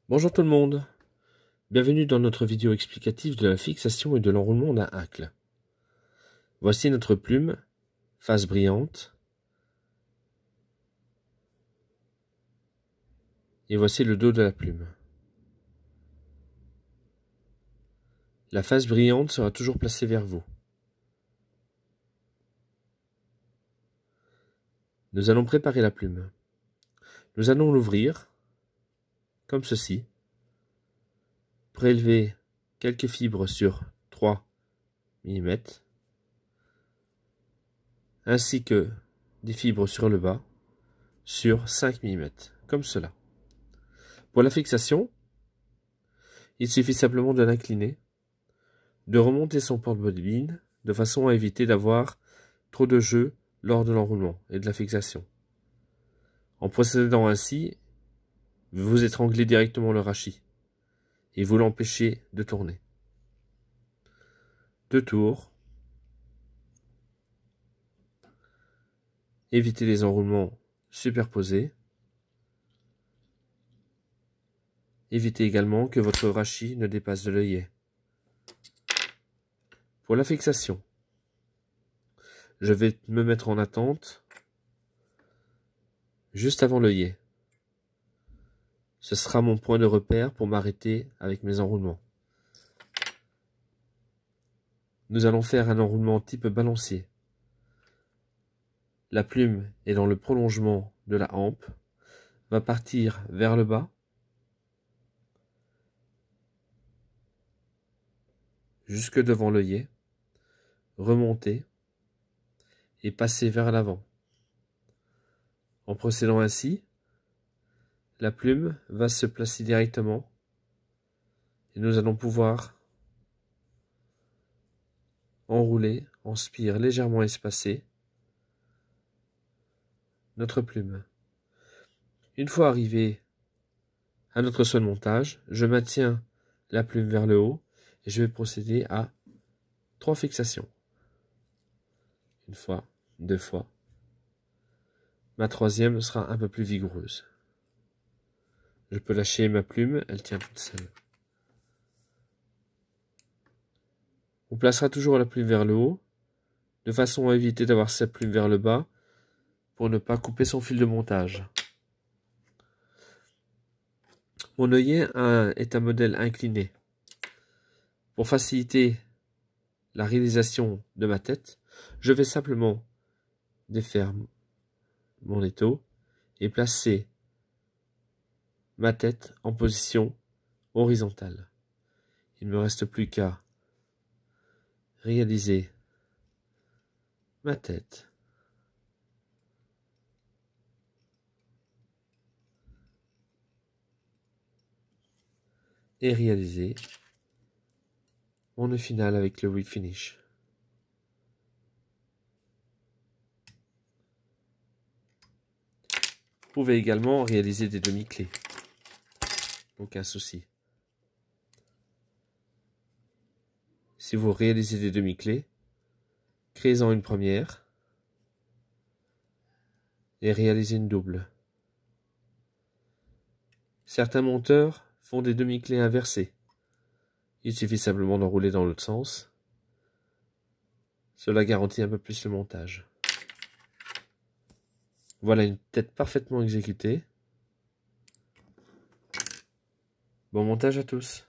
Bonjour tout le monde, bienvenue dans notre vidéo explicative de la fixation et de l'enroulement d'un hacle. Voici notre plume, face brillante, et voici le dos de la plume. La face brillante sera toujours placée vers vous. Nous allons préparer la plume. Nous allons l'ouvrir, comme ceci, prélever quelques fibres sur 3 mm, ainsi que des fibres sur le bas, sur 5 mm, comme cela. Pour la fixation, il suffit simplement de l'incliner, de remonter son porte-bobine de façon à éviter d'avoir trop de jeu lors de l'enroulement et de la fixation. En procédant ainsi, vous étranglez directement le rachis et vous l'empêchez de tourner. 2 tours. Évitez les enroulements superposés. Évitez également que votre rachis ne dépasse de l'œillet. Pour la fixation, je vais me mettre en attente juste avant l'œillet. Ce sera mon point de repère pour m'arrêter avec mes enroulements. Nous allons faire un enroulement type balancier. La plume est dans le prolongement de la hampe, va partir vers le bas, jusque devant l'œillet, remonter et passer vers l'avant. En procédant ainsi, la plume va se placer directement et nous allons pouvoir enrouler en spire légèrement espacée notre plume. Une fois arrivé à notre sol de montage, je maintiens la plume vers le haut et je vais procéder à 3 fixations. Une fois, 2 fois. Ma troisième sera un peu plus vigoureuse. Je peux lâcher ma plume, elle tient toute seule. On placera toujours la plume vers le haut, de façon à éviter d'avoir sa plume vers le bas, pour ne pas couper son fil de montage. Mon œillet est un modèle incliné. Pour faciliter la réalisation de ma tête, je vais simplement défaire mon étau et placer ma tête en position horizontale. Il ne me reste plus qu'à réaliser ma tête et réaliser mon nœud final avec le whip finish. Vous pouvez également réaliser des demi-clés. Aucun souci. Si vous réalisez des demi-clés, créez-en une première et réalisez une double. Certains monteurs font des demi-clés inversées. Il suffit simplement d'enrouler dans l'autre sens. Cela garantit un peu plus le montage. Voilà une tête parfaitement exécutée. Bon montage à tous.